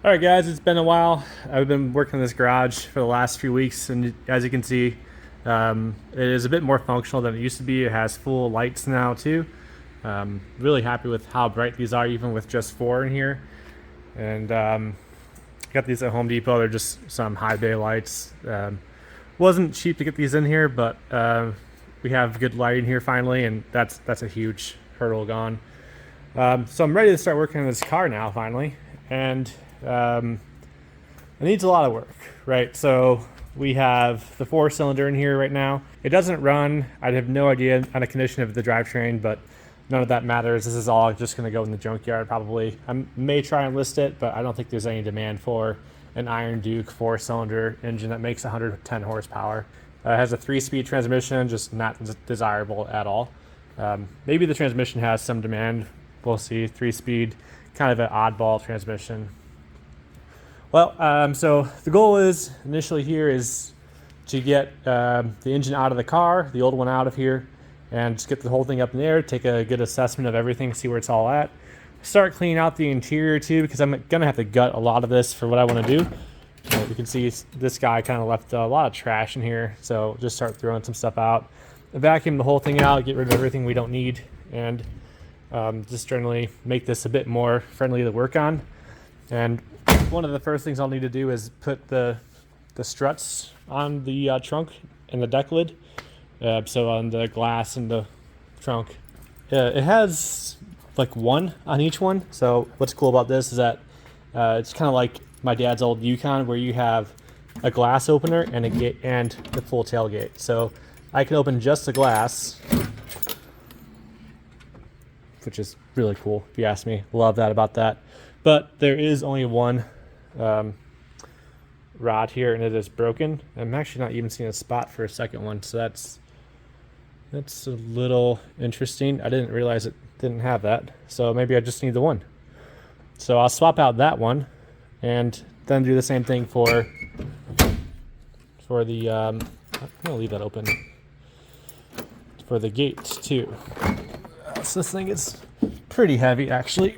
All right, guys, it's been a while. I've been working in this garage for the last few weeks, and as you can see, it is a bit more functional than it used to be. It has full lights now too. Really happy with how bright these are, even with just four in here. And got these at Home Depot. They're just some high bay lights. Wasn't cheap to get these in here, but we have good lighting here finally, and that's a huge hurdle gone. So I'm ready to start working on this car now finally, and it needs a lot of work, right? So we have the four-cylinder in here right now. It doesn't run. I have no idea on the condition of the drivetrain, but none of that matters. This is all just going to go in the junkyard probably. I may try and list it, but I don't think there's any demand for an Iron Duke four-cylinder engine that makes 110 horsepower. It has a 3-speed transmission, just not desirable at all. Maybe the transmission has some demand. We'll see. 3-speed, kind of an oddball transmission. Well, so the goal is initially here is to get the engine out of the car, the old one out of here, and just get the whole thing up in the air, take a good assessment of everything, see where it's all at. Start cleaning out the interior too, because I'm going to have to gut a lot of this for what I want to do. You can see this guy kind of left a lot of trash in here, so just start throwing some stuff out. Vacuum the whole thing out, get rid of everything we don't need, and just generally make this a bit more friendly to work on. And one of the first things I'll need to do is put the struts on the trunk and the deck lid. So on the glass in the trunk. It has like one on each one. So what's cool about this is that it's kind of like my dad's old Yukon, where you have a glass opener and a gate and the full tailgate. So I can open just the glass, which is really cool if you ask me. Love that about that. But there is only one rod here, and it is broken. I'm actually not even seeing a spot for a second one, so that's a little interesting. I didn't realize it didn't have that, so maybe I just need the one. So I'll swap out that one, and then do the same thing for the. I'm gonna leave that open for the gate too. So this thing is pretty heavy, actually.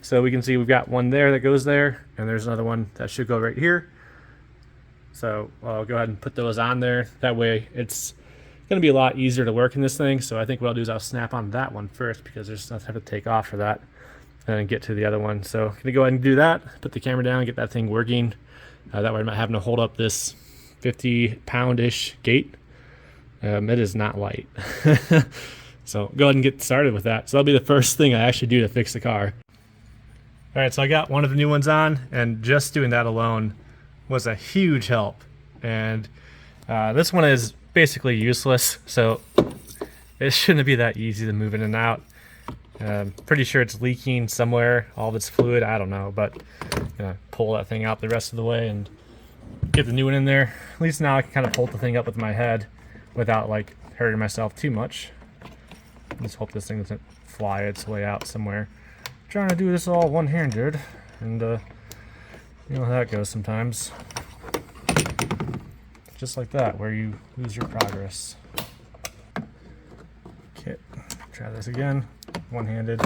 So we can see we've got one there that goes there, and there's another one that should go right here. So I'll go ahead and put those on there. That way it's going to be a lot easier to work in this thing. So I think what I'll do is I'll snap on that one first, because there's nothing to take off for that, and then get to the other one. So I'm going to go ahead and do that, put the camera down, get that thing working. That way I'm not having to hold up this 50-pound-ish gate. It is not light. So go ahead and get started with that. So that'll be the first thing I actually do to fix the car. All right, so I got one of the new ones on, and just doing that alone was a huge help. And this one is basically useless, so it shouldn't be that easy to move in and out. Pretty sure it's leaking somewhere, all of its fluid, I don't know, but gonna pull that thing out the rest of the way and get the new one in there. At least now I can kind of hold the thing up with my head without like hurting myself too much. Just hope this thing doesn't fly its way out somewhere. Trying to do this all one-handed, and you know how that goes sometimes. Just like that, where you lose your progress. Okay, try this again, one-handed.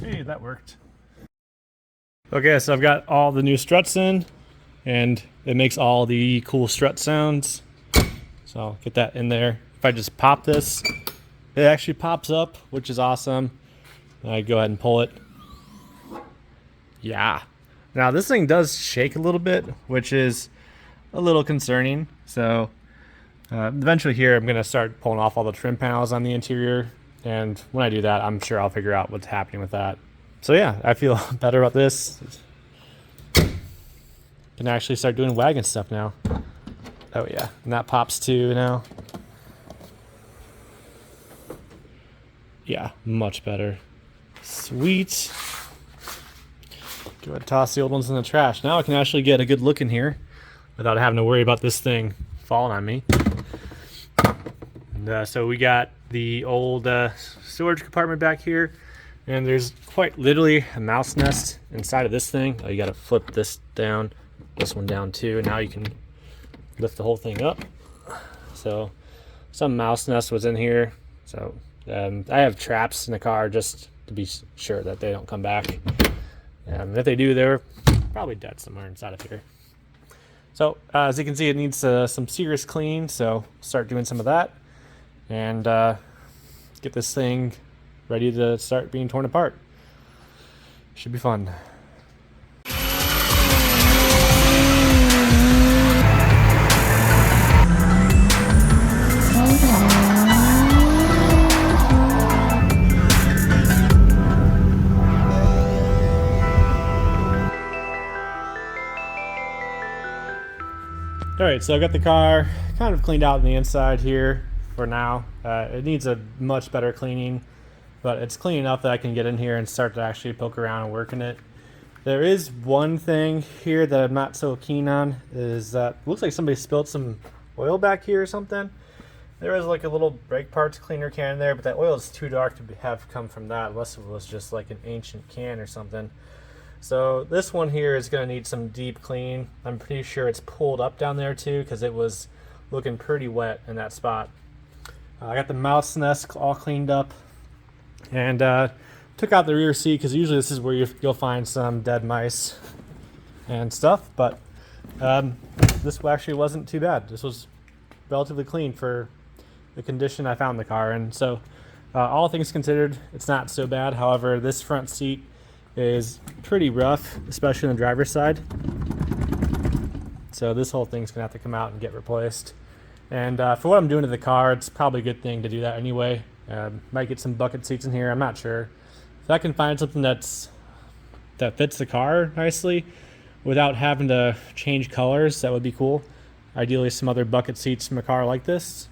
Hey, that worked. Okay, so I've got all the new struts in, and it makes all the cool strut sounds. So I'll get that in there. If I just pop this, it actually pops up, which is awesome. I go ahead and pull it. Yeah. Now this thing does shake a little bit, which is a little concerning. So eventually here I'm going to start pulling off all the trim panels on the interior. And when I do that, I'm sure I'll figure out what's happening with that. So yeah, I feel better about this. Can actually start doing wagon stuff now. Oh yeah, and that pops too now. Yeah, much better. Sweet. Go ahead and toss the old ones in the trash. Now I can actually get a good look in here without having to worry about this thing falling on me. And, so we got the old storage compartment back here, and there's quite literally a mouse nest inside of this thing. Oh, you got to flip this down, this one down too, and now you can lift the whole thing up. So some mouse nest was in here. So I have traps in the car just to be sure that they don't come back. If they do, they're probably dead somewhere inside of here. So as you can see, it needs some serious clean, so start doing some of that and get this thing ready to start being torn apart. Should be fun. Alright, so I got the car kind of cleaned out on the inside here for now. It needs a much better cleaning, but it's clean enough that I can get in here and start to actually poke around and work in it. There is one thing here that I'm not so keen on, is that it looks like somebody spilled some oil back here or something. There was like a little brake parts cleaner can there, but that oil is too dark to have come from that, unless it was just like an ancient can or something. So this one here is going to need some deep clean. I'm pretty sure it's pulled up down there too, because it was looking pretty wet in that spot. I got the mouse nest all cleaned up and took out the rear seat, because usually this is where you'll find some dead mice and stuff, but this actually wasn't too bad. This was relatively clean for the condition I found the car in. So all things considered, it's not so bad. However, this front seat is pretty rough, especially on the driver's side. So this whole thing's gonna have to come out and get replaced. And for what I'm doing to the car, it's probably a good thing to do that anyway. Might get some bucket seats in here, I'm not sure. If I can find something that fits the car nicely without having to change colors, that would be cool. Ideally some other bucket seats from a car like this.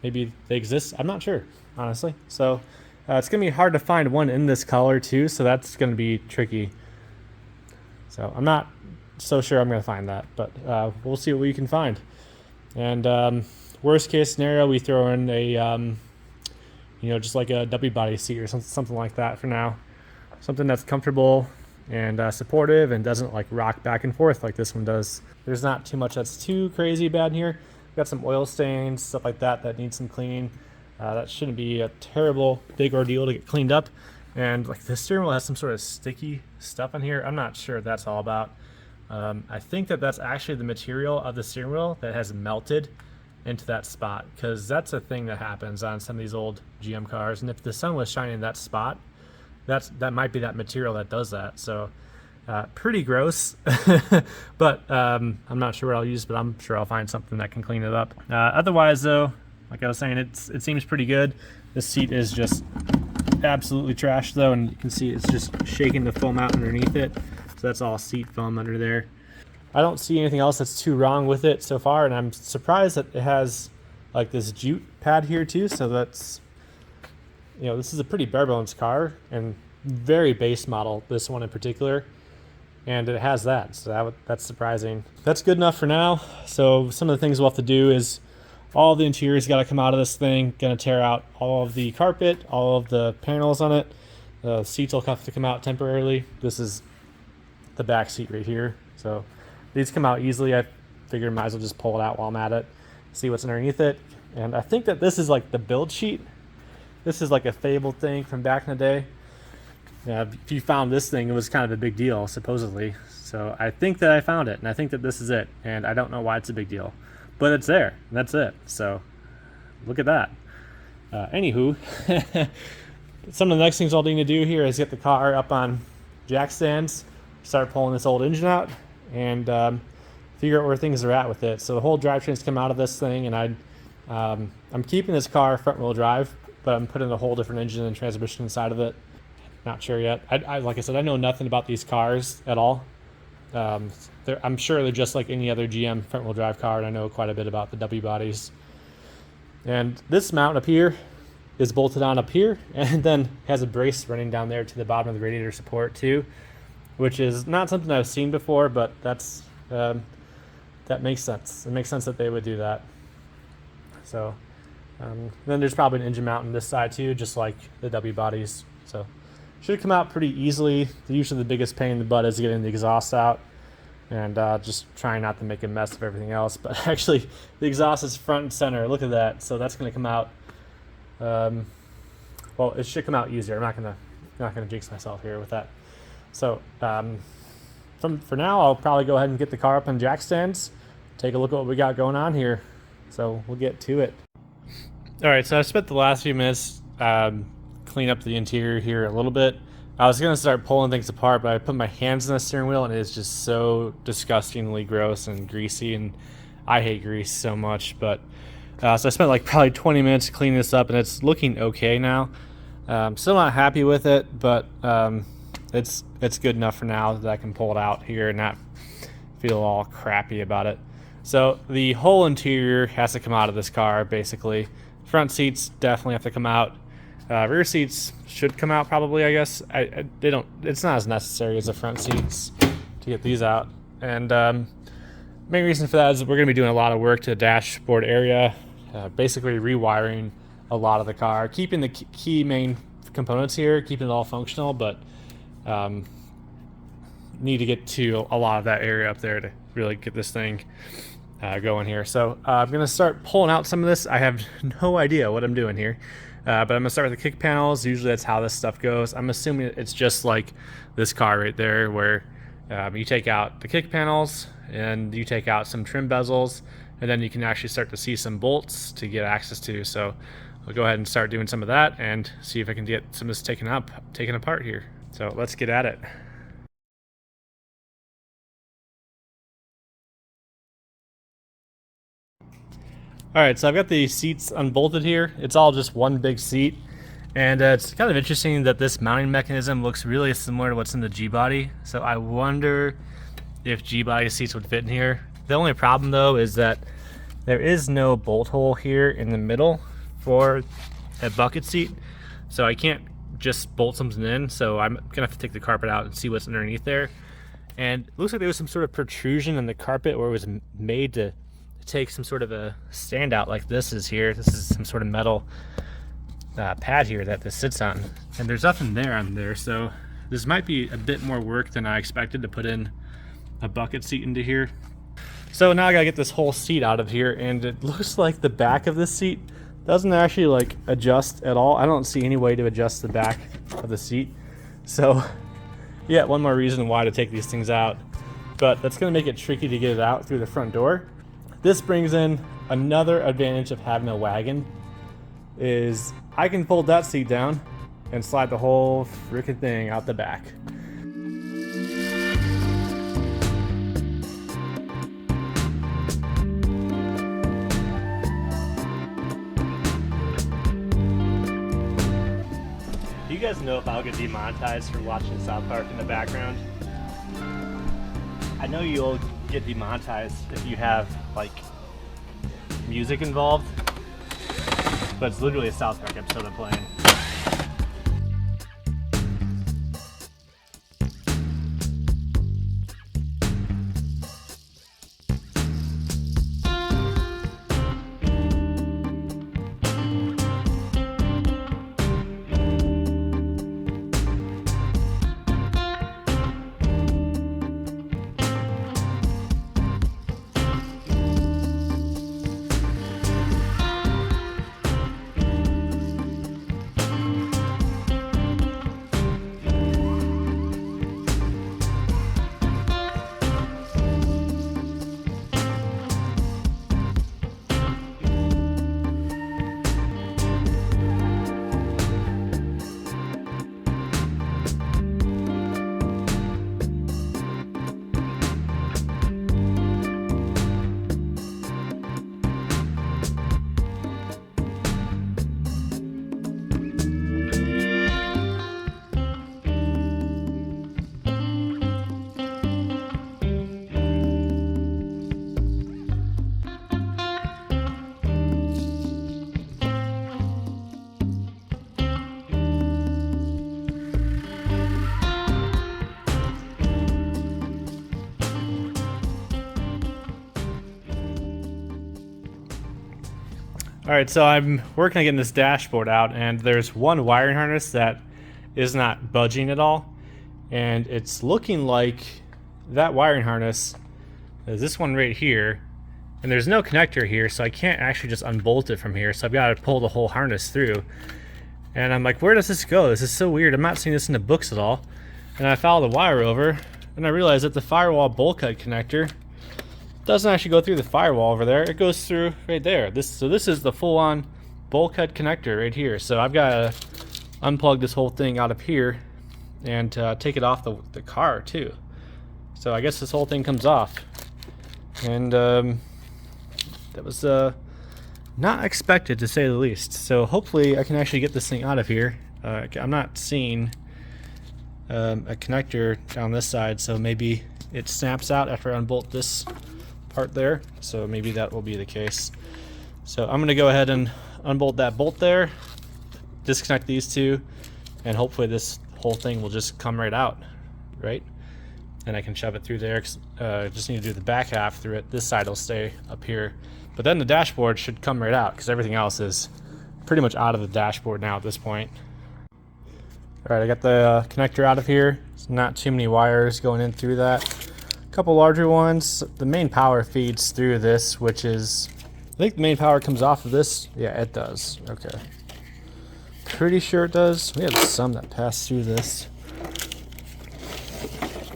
Maybe they exist, I'm not sure, honestly. So it's going to be hard to find one in this color too, so that's going to be tricky. So I'm not so sure I'm going to find that, but we'll see what we can find. And worst case scenario, we throw in a, just like a W body seat or something like that for now. Something that's comfortable and supportive and doesn't like rock back and forth like this one does. There's not too much that's too crazy bad in here. We've got some oil stains, stuff like that need some cleaning. That shouldn't be a terrible big ordeal to get cleaned up. And like the steering wheel has some sort of sticky stuff in here. I'm not sure what that's all about. I think that's actually the material of the steering wheel that has melted into that spot, because that's a thing that happens on some of these old GM cars. And if the sun was shining in that spot, that might be that material that does that. So pretty gross. But I'm not sure what I'll use, but I'm sure I'll find something that can clean it up. Otherwise though, like I was saying, it seems pretty good. This seat is just absolutely trashed though, and you can see it's just shaking the foam out underneath it. So that's all seat foam under there. I don't see anything else that's too wrong with it so far, and I'm surprised that it has like this jute pad here too. So that's, this is a pretty bare bones car and very base model, this one in particular, and it has that. So that's surprising. That's good enough for now. So some of the things we'll have to do is all the interior's got to come out of this thing. Gonna tear out all of the carpet, all of the panels on it. The seats will have to come out temporarily. This is the back seat right here. So these come out easily. I figured might as well just pull it out while I'm at it, see what's underneath it. And I think that this is like the build sheet. This is like a fabled thing from back in the day. If you found this thing, it was kind of a big deal, supposedly. So I think that I found it, and I think that this is it. And I don't know why it's a big deal, but it's there, and that's it. So look at that. Anywho, some of the next things I'll need to do here is get the car up on jack stands, start pulling this old engine out, and figure out where things are at with it. So the whole drivetrain's come out of this thing, and I'm keeping this car front wheel drive, but I'm putting a whole different engine and transmission inside of it. Not sure yet. Like I said, I know nothing about these cars at all. I'm sure they're just like any other GM front wheel drive car, and I know quite a bit about the W bodies. And this mount up here is bolted on up here, and then has a brace running down there to the bottom of the radiator support too, which is not something I've seen before, but that makes sense. It makes sense that they would do that. So then there's probably an engine mount on this side too, just like the W bodies. So should come out pretty easily. Usually the biggest pain in the butt is getting the exhaust out and just trying not to make a mess of everything else. But actually the exhaust is front and center. Look at that. So that's going to come out. Well, it should come out easier. I'm not gonna jinx myself here with that. So for now, I'll probably go ahead and get the car up on jack stands, take a look at what we got going on here. So we'll get to it. All right, so I spent the last few minutes cleaning up the interior here a little bit. I was gonna start pulling things apart, but I put my hands on the steering wheel and it is just so disgustingly gross and greasy, and I hate grease so much. But so I spent like probably 20 minutes cleaning this up, and it's looking okay now. Still not happy with it, but it's good enough for now that I can pull it out here and not feel all crappy about it. So the whole interior has to come out of this car, basically. Front seats definitely have to come out. Rear seats should come out probably, I guess. They don't. It's not as necessary as the front seats to get these out. And main reason for that is we're going to be doing a lot of work to the dashboard area, basically rewiring a lot of the car, keeping the key main components here, keeping it all functional, but need to get to a lot of that area up there to really get this thing going here. So I'm going to start pulling out some of this. I have no idea what I'm doing here, but I'm going to start with the kick panels. Usually that's how this stuff goes. I'm assuming it's just like this car right there, where you take out the kick panels and you take out some trim bezels, and then you can actually start to see some bolts to get access to. So I'll go ahead and start doing some of that and see if I can get some of this taken apart here. So let's get at it. All right, so I've got the seats unbolted here. It's all just one big seat. And it's kind of interesting that this mounting mechanism looks really similar to what's in the G-body. So I wonder if G-body seats would fit in here. The only problem though is that there is no bolt hole here in the middle for a bucket seat. So I can't just bolt something in. So I'm gonna have to take the carpet out and see what's underneath there. And it looks like there was some sort of protrusion in the carpet where it was made to take some sort of a standout like this is here. This is some sort of metal pad here that this sits on, and there's nothing there on there, so this might be a bit more work than I expected to put in a bucket seat into here. So now I gotta get this whole seat out of here, and it looks like the back of this seat doesn't actually like adjust at all. I don't see any way to adjust the back of the seat. So yeah, one more reason why to take these things out, but that's gonna make it tricky to get it out through the front door. This brings in another advantage of having a wagon, is I can fold that seat down and slide the whole freaking thing out the back. Do you guys know if I'll get demonetized for watching South Park in the background? I know you'll get demonetized if you have like music involved, but it's literally a South Park episode I'm playing. All right, so I'm working on getting this dashboard out, and there's one wiring harness that is not budging at all. And it's looking like that wiring harness is this one right here. And there's no connector here, so I can't actually just unbolt it from here. So I've got to pull the whole harness through. And I'm like, where does this go? This is so weird. I'm not seeing this in the books at all. and I followed the wire over, and I realized that the firewall bulkhead connector doesn't actually go through the firewall over there. It goes through right there. This is the full-on bulkhead connector right here. So I've got to unplug this whole thing out of here and take it off the car too. So I guess this whole thing comes off, and that was not expected, to say the least. So hopefully I can actually get this thing out of here. I'm not seeing a connector down this side, so maybe it snaps out after I unbolt this part there. So maybe that will be the case. So I'm gonna go ahead and unbolt that bolt there, disconnect these two, and hopefully this whole thing will just come right out, right? And I can shove it through there. Just need to do the back half through it. This side will stay up here, but then the dashboard should come right out because everything else is pretty much out of the dashboard now at this point. All right, I got the connector out of here. It's not too many wires going in through that. A couple larger ones. The main power feeds through this, which is, I think the main power comes off of this. Yeah, it does. Okay. Pretty sure it does. We have some that pass through this.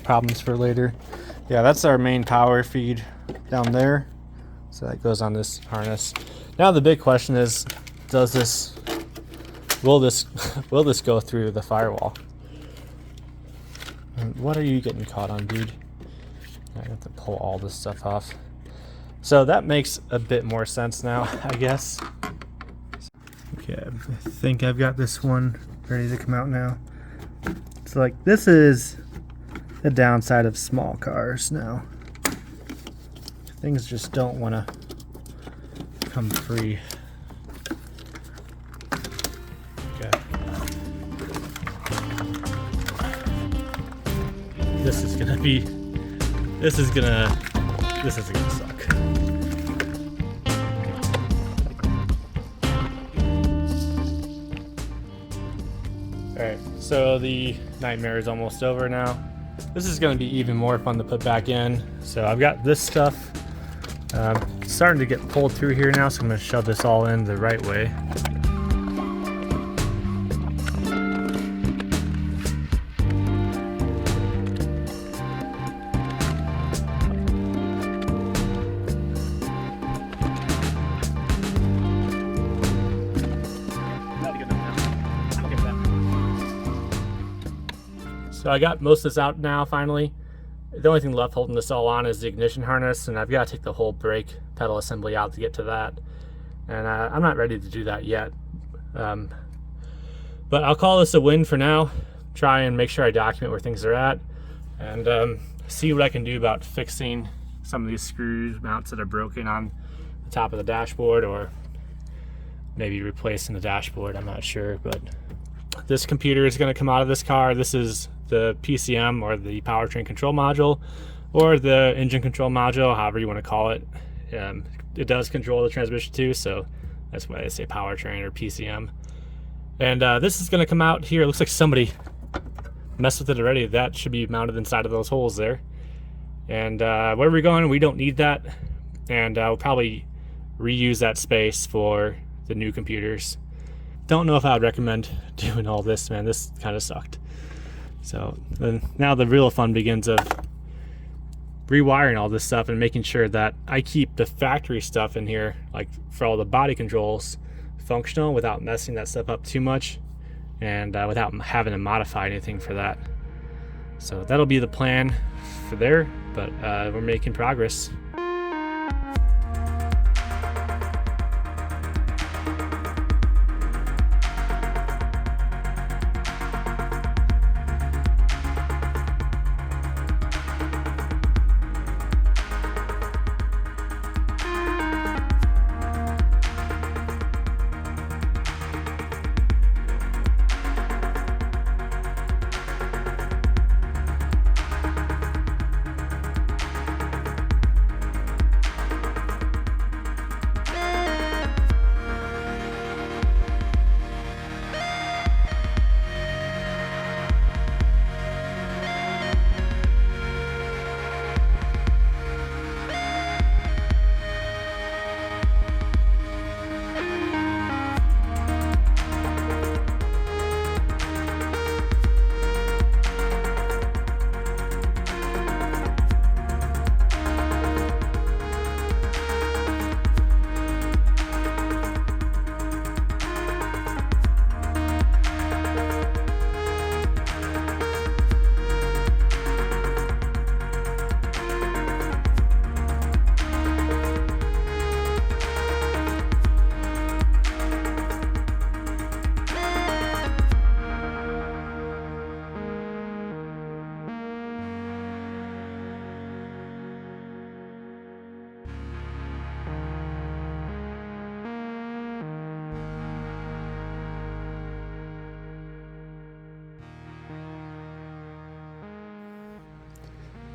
Problems for later. Yeah, that's our main power feed down there. So that goes on this harness. Now the big question is, will this go through the firewall? And what are you getting caught on, dude? I have to pull all this stuff off. So that makes a bit more sense now, I guess. Okay, I think I've got this one ready to come out now. So like, this is the downside of small cars now. Things just don't want to come free. Okay. This is gonna suck. Alright, so the nightmare is almost over now. This is going to be even more fun to put back in. So I've got this stuff starting to get pulled through here now, so I'm going to shove this all in the right way. So I got most of this out now, finally. The only thing left holding this all on is the ignition harness, and I've got to take the whole brake pedal assembly out to get to that. And I'm not ready to do that yet. But I'll call this a win for now. Try and make sure I document where things are at, and see what I can do about fixing some of these screw mounts that are broken on the top of the dashboard, or maybe replacing the dashboard, I'm not sure. But this computer is going to come out of this car. This is the PCM, or the powertrain control module, or the engine control module, however you want to call it. It does control the transmission too, so that's why I say powertrain or PCM. And this is going to come out here. It looks like somebody messed with it already. That should be mounted inside of those holes there. And where we're going, we don't need that, and we'll probably reuse that space for the new computers. Don't know if I would recommend doing all this, man. This kind of sucked. So then now the real fun begins of rewiring all this stuff and making sure that I keep the factory stuff in here, like for all the body controls, functional without messing that stuff up too much, and without having to modify anything for that. So that'll be the plan for there, but we're making progress.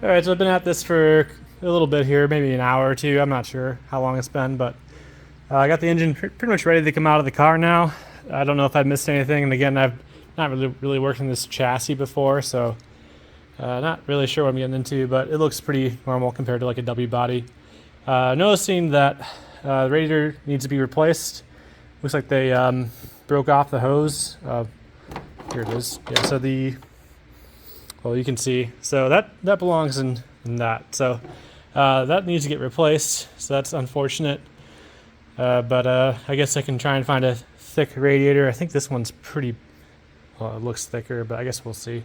All right, so I've been at this for a little bit here, maybe an hour or two. I'm not sure how long it's been, but I got the engine pretty much ready to come out of the car now. I don't know if I missed anything, and again, I've not really worked in this chassis before, so not really sure what I'm getting into, but it looks pretty normal compared to like a W body. Noticing that the radiator needs to be replaced. Looks like they broke off the hose. Here it is. Yeah, so well, you can see. So that belongs in that. So that needs to get replaced. So that's unfortunate. But I guess I can try and find a thick radiator. I think this one's pretty, well, it looks thicker, but I guess we'll see.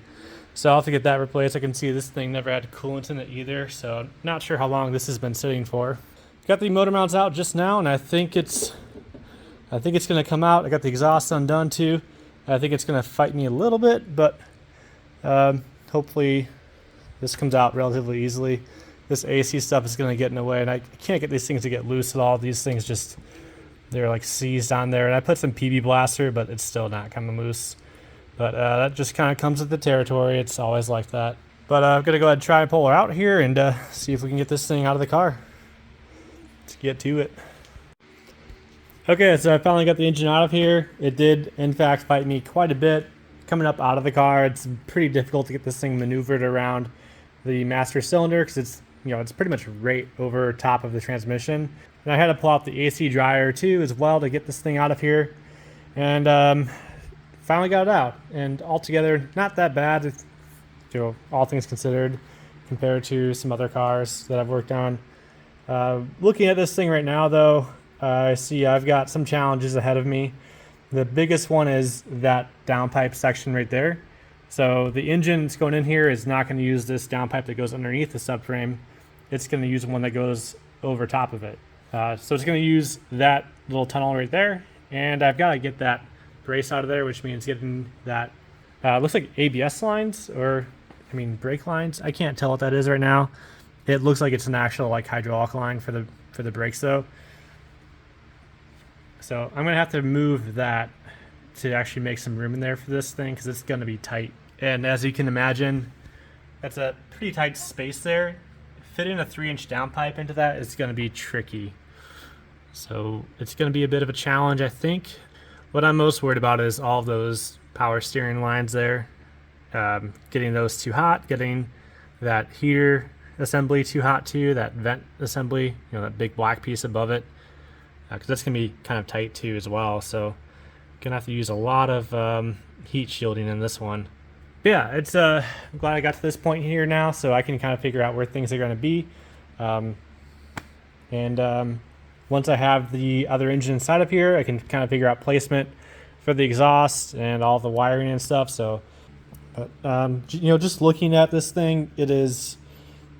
So I'll have to get that replaced. I can see this thing never had coolant in it either, so not sure how long this has been sitting for. Got the motor mounts out just now, and I think it's gonna come out. I got the exhaust undone too. I think it's gonna fight me a little bit, but hopefully this comes out relatively easily. This AC stuff is gonna get in the way, and I can't get these things to get loose at all. These things just, they're like seized on there, and I put some PB blaster, but it's still not coming loose. But that just kind of comes with the territory. It's always like that. But I'm going to go ahead and try and pull her out here and see if we can get this thing out of the car. Let's get to it. Okay, so I finally got the engine out of here. It did, in fact, fight me quite a bit. Coming up out of the car, it's pretty difficult to get this thing maneuvered around the master cylinder because it's, it's pretty much right over top of the transmission. And I had to pull out the AC dryer too as well to get this thing out of here. And finally got it out, and altogether not that bad, all things considered, compared to some other cars that I've worked on. Looking at this thing right now, though, I see I've got some challenges ahead of me. The biggest one is that downpipe section right there. So the engine that's going in here is not going to use this downpipe that goes underneath the subframe. It's going to use one that goes over top of it. So it's going to use that little tunnel right there, and I've got to get that brace out of there, which means getting that looks like ABS lines, or brake lines. I can't tell what that is right now. It looks like it's an actual like hydraulic line for the brakes though. So I'm gonna have to move that to actually make some room in there for this thing, because it's gonna be tight. And as you can imagine, that's a pretty tight space there. Fitting a 3-inch downpipe into that is gonna be tricky. So it's gonna be a bit of a challenge, I think. What I'm most worried about is all those power steering lines there. Getting those too hot, getting that heater assembly too hot too, that vent assembly, that big black piece above it, because that's going to be kind of tight too as well. So going to have to use a lot of heat shielding in this one. But yeah, it's I'm glad I got to this point here now, so I can kind of figure out where things are going to be. Once I have the other engine inside of here, I can kind of figure out placement for the exhaust and all the wiring and stuff. So, but just looking at this thing, it is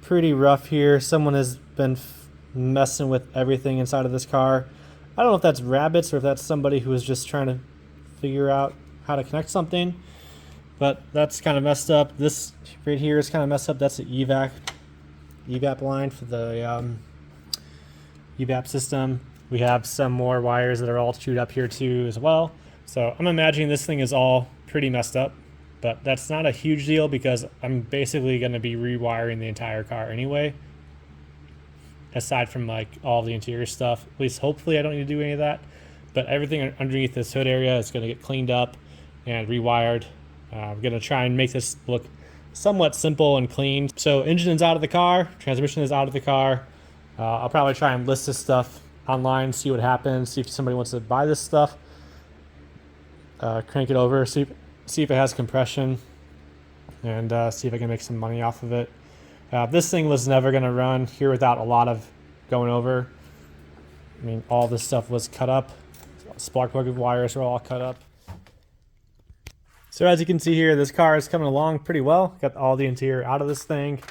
pretty rough here. Someone has been messing with everything inside of this car. I don't know if that's rabbits or if that's somebody who is just trying to figure out how to connect something, but that's kind of messed up. This right here is kind of messed up. That's the evap line for the evap system. We have some more wires that are all chewed up here too as well. So I'm imagining this thing is all pretty messed up, but that's not a huge deal because I'm basically going to be rewiring the entire car anyway, aside from like all the interior stuff. At least hopefully I don't need to do any of that, but everything underneath this hood area is going to get cleaned up and rewired. We're going to try and make this look somewhat simple and clean. So engine is out of the car, transmission is out of the car. I'll probably try and list this stuff online, see what happens, see if somebody wants to buy this stuff, crank it over, see if it has compression, and see if I can make some money off of it. This thing was never going to run here without a lot of going over. All this stuff was cut up. Spark plug wires are all cut up. So as you can see here, this car is coming along pretty well. Got all the interior out of this thing,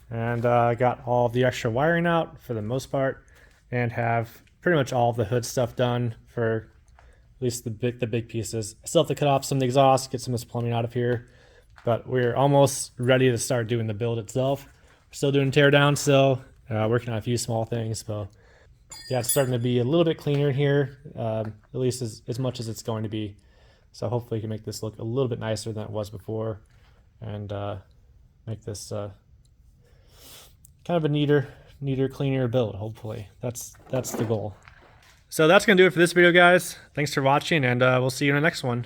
and got all the extra wiring out for the most part, and have pretty much all the hood stuff done for at least the big pieces. I still have to cut off some of the exhaust, get some of this plumbing out of here, but we're almost ready to start doing the build itself. We're still doing teardown, still working on a few small things, but yeah, it's starting to be a little bit cleaner in here, at least as much as it's going to be. So hopefully we can make this look a little bit nicer than it was before, and make this kind of a neater, cleaner build. Hopefully, that's the goal. So that's gonna do it for this video, guys. Thanks for watching, and we'll see you in the next one.